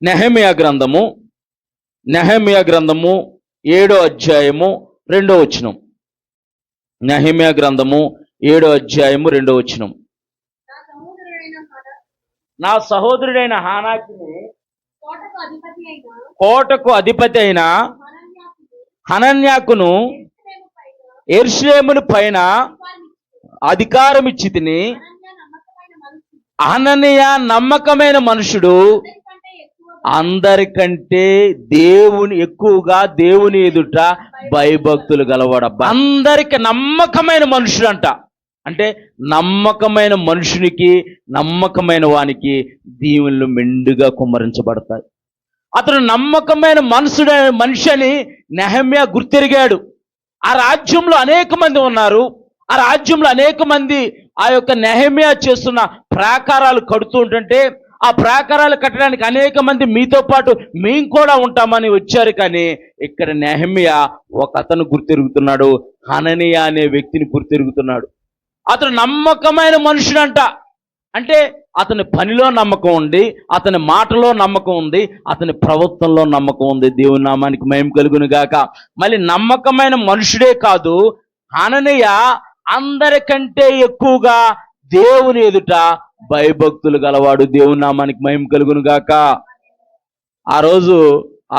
నెహెమ్యా గ్రంథము 7వ అధ్యాయము 2వ వచనం. నెహెమ్యా గ్రంథము 7వ అధ్యాయము 2వ వచనం. నా సహోదరుడైన హానాకిని కోటకు అధిపతి అయిన హనన్యాకును యెరూషలేమును పైన అధికారం ఇచ్చి తిని, హనన్య నమ్మకమైన మనుషుడు, అందరికంటే ఎక్కువగా దేవుని ఎదుట భయభక్తులు గలవాడబ్బా. అందరికి నమ్మకమైన మనుషుడు అంట. అంటే నమ్మకమైన మనుషునికి, నమ్మకమైన వానికి దీవెనలు మెండుగా కుమ్మరించబడతాయి. అతను నమ్మకమైన మనిషి అని నెహెమ్యా గుర్తెరిగాడు. ఆ రాజ్యంలో అనేక మంది ఉన్నారు. ఆ రాజ్యంలో అనేక మంది ఆ యొక్క నెహెమ్యా చేస్తున్న ప్రాకారాలు కడుతూ ఉంటుంటే, ఆ ప్రాకారాలు కట్టడానికి అనేక మంది మీతో పాటు మేము కూడా ఉంటామని వచ్చారు. కానీ ఇక్కడ నెహెమ్యా ఒక అతను గుర్తెరుగుతున్నాడు, హననియా అనే వ్యక్తిని గుర్తెరుగుతున్నాడు. అతను నమ్మకమైన మనుషుడంట. అంటే అతని పనిలో నమ్మకం ఉంది, అతని మాటలో నమ్మకం ఉంది, అతని ప్రవర్తనలో నమ్మకం ఉంది. దేవుని నామానికి మహిమ కలుగును గాక. మళ్ళీ నమ్మకమైన మనుషుడే కాదు, హననియా అందరికంటే ఎక్కువగా దేవుని ఎదుట భయభక్తులు గలవాడు. దేవుని నామానికి మహిమ కలుగును గాక. ఆ రోజు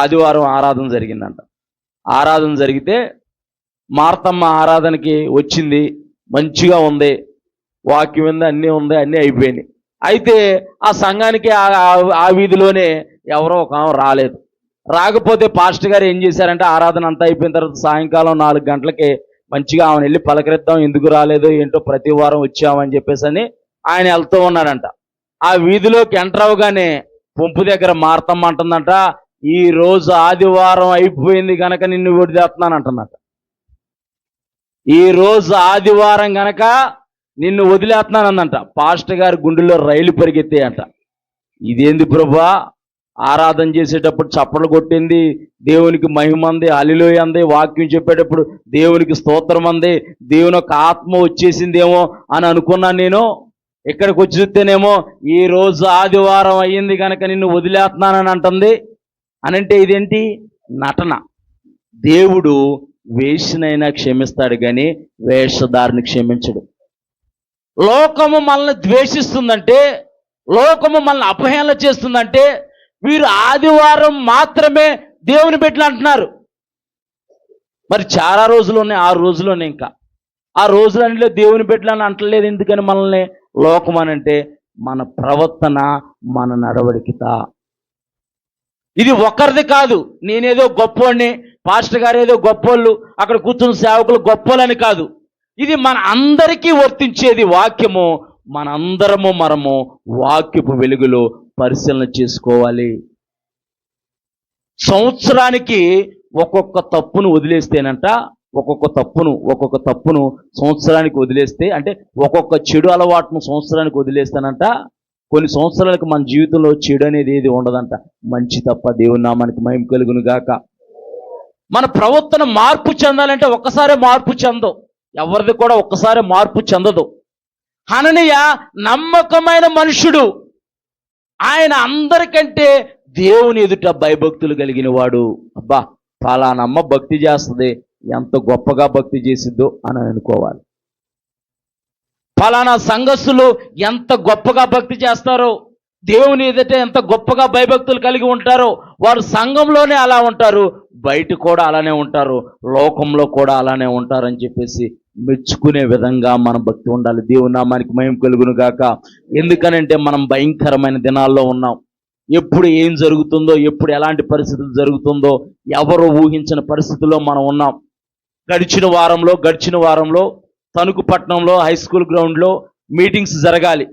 ఆదివారం ఆరాధన జరిగిందంట. ఆరాధన జరిగితే మార్తమ్మ ఆరాధనకి వచ్చింది. మంచిగా ఉంది, వాక్యం ఉంది, అన్నీ ఉంది, అన్నీ అయిపోయినాయి. అయితే ఆ సంఘానికి ఆ వీధిలోనే ఎవరో ఒక రాలేదు. రాకపోతే పాస్టర్ గారు ఏం చేశారంటే, ఆరాధన అంతా అయిపోయిన తర్వాత సాయంకాలం 4 గంటలకి మంచిగా ఆమెను వెళ్ళి పలకరిద్దాం, ఎందుకు రాలేదు ఏంటో, ప్రతి వారం వచ్చామని చెప్పేసి అని ఆయన వెళ్తూ ఉన్నాడంట. ఆ వీధిలోకి ఎంటర్ అవగానే పంపు దగ్గర మార్తమ్మ అంటుందంట, ఈ రోజు ఆదివారం అయిపోయింది గనక నిన్ను వదిలేస్తున్నాను అంటున్నట. ఈ రోజు ఆదివారం గనక నిన్ను వదిలేస్తున్నానందంట. పాస్టర్ గారి గుండెల్లో రైలు పరిగెత్తే అంట. ఇదేంది ప్రభా, ఆరాధన చేసేటప్పుడు చప్పట్లు కొట్టింది, దేవునికి మహిమ అంది, హల్లెలూయా అంది, వాక్యం చెప్పేటప్పుడు దేవునికి స్తోత్రం అంది, దేవుని యొక్క ఆత్మ వచ్చేసిందేమో అని అనుకున్నాను నేను. ఇక్కడికి వచ్చి చూస్తేనేమో ఈ రోజు ఆదివారం అయ్యింది కనుక నిన్ను వదిలేస్తున్నానని అంటుంది. అనంటే ఇదేంటి నటన. దేవుడు వేషనైనా క్షమిస్తాడు కానీ వేషధారిని క్షమించడు. లోకము మనల్ని ద్వేషిస్తుందంటే, లోకము మనల్ని అపహేళన చేస్తుందంటే, వీరు ఆదివారం మాత్రమే దేవుని బిడ్డలు అంటున్నారు. మరి చాలా రోజులు ఉన్నాయి, 6 రోజులు ఉన్నాయి. ఇంకా ఆ రోజులన్నిలో దేవుని బిడ్డలు అని అంటలేదు. ఎందుకని మనల్ని లోకం అని అంటే, మన ప్రవర్తన, మన నడవడికిత. ఇది ఒకరిది కాదు. నేనేదో గొప్పోడిని, పాస్టర్ గారు ఏదో గొప్పోళ్ళు, అక్కడ కూర్చున్న సేవకులు గొప్పోళ్ళని కాదు. ఇది మన అందరికీ వర్తించేది వాక్యము. మనము వాక్యపు వెలుగులో పరిశీలన చేసుకోవాలి. సంవత్సరానికి ఒక్కొక్క తప్పును వదిలేస్తేనంట, ఒక్కొక్క తప్పును సంవత్సరానికి వదిలేస్తే, అంటే ఒక్కొక్క చెడు అలవాటును సంవత్సరానికి వదిలేస్తానంట, కొన్ని సంవత్సరాలకు మన జీవితంలో చెడు అనేది ఏది ఉండదంట. మంచి తప్ప. దేవుని నామానికి మహిమ కలుగును గాక. మన ప్రవర్తన మార్పు చెందాలంటే ఒక్కసారి మార్పు చెందవు. ఎవరిది కూడా ఒక్కసారి మార్పు చెందదు. హననియ నమ్మకమైన మనుషుడు. ఆయన అందరికంటే దేవుని ఎదుట భయభక్తులు కలిగిన వాడు. అబ్బా, ఫలానమ్మ భక్తి చేస్తుంది, ఎంత గొప్పగా భక్తి చేసిద్దో అని అనుకోవాలి. ఫలానా సంఘస్థులు ఎంత గొప్పగా భక్తి చేస్తారో, దేవుని ఎదుట ఎంత గొప్పగా భయభక్తులు కలిగి ఉంటారో, వారు సంఘంలోనే అలా ఉంటారు, బయట కూడా అలానే ఉంటారు, లోకంలో కూడా అలానే ఉంటారని చెప్పేసి మెచ్చుకునే విధంగా మన భక్తి ఉండాలి. దేవుని నామానికి మహిమ కలుగును గాక. ఎందుకనంటే మనం భయంకరమైన దినాల్లో ఉన్నాం. ఎప్పుడు ఏం జరుగుతుందో, ఎప్పుడు ఎలాంటి పరిస్థితులు జరుగుతుందో ఎవరు ఊహించిన పరిస్థితుల్లో మనం ఉన్నాం. గడిచిన వారంలో తణుకు పట్టణంలో హై స్కూల్ గ్రౌండ్లో మీటింగ్స్ జరగాలి.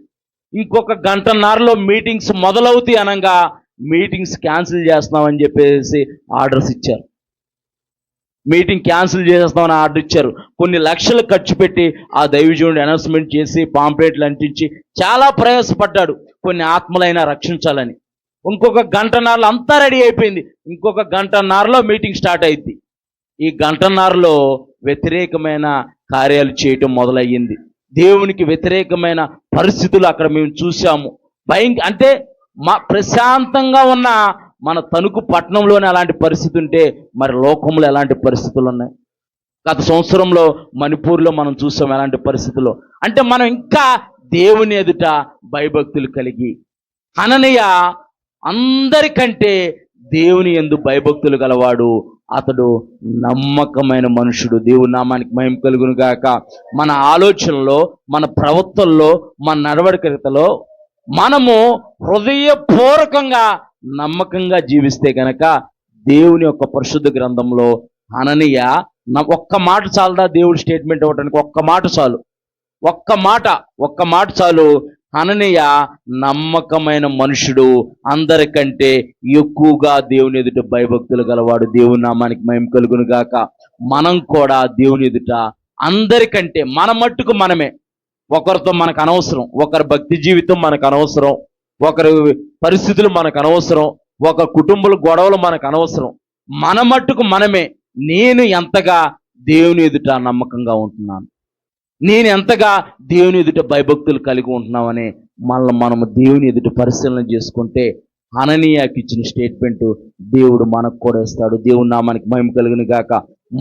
ఇంకొక 1.5 గంటలో మీటింగ్స్ మొదలవుతాయి అనగా మీటింగ్స్ క్యాన్సిల్ చేస్తున్నామని చెప్పేసి ఆర్డర్స్ ఇచ్చారు. మీటింగ్ క్యాన్సిల్ చేసేస్తామని ఆర్డర్ ఇచ్చారు. కొన్ని లక్షలు ఖర్చు పెట్టి ఆ దైవజనుడు అనౌన్స్మెంట్ చేసి పాంప్లెట్లు అంటించి చాలా ప్రయాసపడ్డాడు కొన్ని ఆత్మలైనా రక్షించాలని. ఇంకొక 1.5 గంటలో అంతా రెడీ అయిపోయింది. ఇంకొక 1.5 గంటలో మీటింగ్ స్టార్ట్ అయింది. ఈ 1.5 గంటలో వ్యతిరేకమైన కార్యాలు చేయటం మొదలయ్యింది. దేవునికి వ్యతిరేకమైన పరిస్థితులు అక్కడ మేము చూసాము. అంటే ప్రశాంతంగా ఉన్న మన తణుకు పట్టణంలోనే అలాంటి పరిస్థితి ఉంటే మరి లోకంలో ఎలాంటి పరిస్థితులు ఉన్నాయి? గత సంవత్సరంలో మణిపూర్లో మనం చూసాం ఎలాంటి పరిస్థితుల్లో. అంటే మనం ఇంకా దేవుని ఎదుట భయభక్తులు కలిగి, హననీయ అందరికంటే దేవుని యందు భయభక్తులు గలవాడు, అతడు నమ్మకమైన మనుషుడు. దేవుని నామానికి మహిమ కలుగును గాక. మన ఆలోచనలో, మన ప్రవర్తనలో, మన నడవడికలో మనము హృదయపూర్వకంగా నమ్మకంగా జీవిస్తే గనక దేవుని యొక్క పరిశుద్ధ గ్రంథంలో హననీయ ఒక్క మాట చాలదా దేవుడు స్టేట్మెంట్ ఇవ్వడానికి? ఒక్క మాట చాలు, ఒక్క మాట చాలు. హననీయ నమ్మకమైన మనుషుడు, అందరికంటే ఎక్కువగా దేవుని ఎదుట భయభక్తులు గలవాడు. దేవుని నామానికి మహిమ కలుగును గాక. మనం కూడా దేవుని ఎదుట అందరికంటే మన మట్టుకు మనమే, ఒకరితో మనకు అనవసరం, ఒకరి భక్తి జీవితం మనకు అనవసరం, ఒకరి పరిస్థితులు మనకు అనవసరం, ఒక కుటుంబల గొడవలు మనకు అనవసరం. మన మట్టుకు మనమే, నేను ఎంతగా దేవుని ఎదుట నమ్మకంగా ఉంటున్నాను, నేను ఎంతగా దేవుని ఎదుట భయభక్తులు కలిగి ఉంటున్నామని మనము దేవుని ఎదుట పరిశీలన చేసుకుంటే హననీయాకి ఇచ్చిన స్టేట్మెంట్ దేవుడు మనకు కూడా ఇస్తాడు. దేవుని నామానికి మహిమ కలుగును గాక.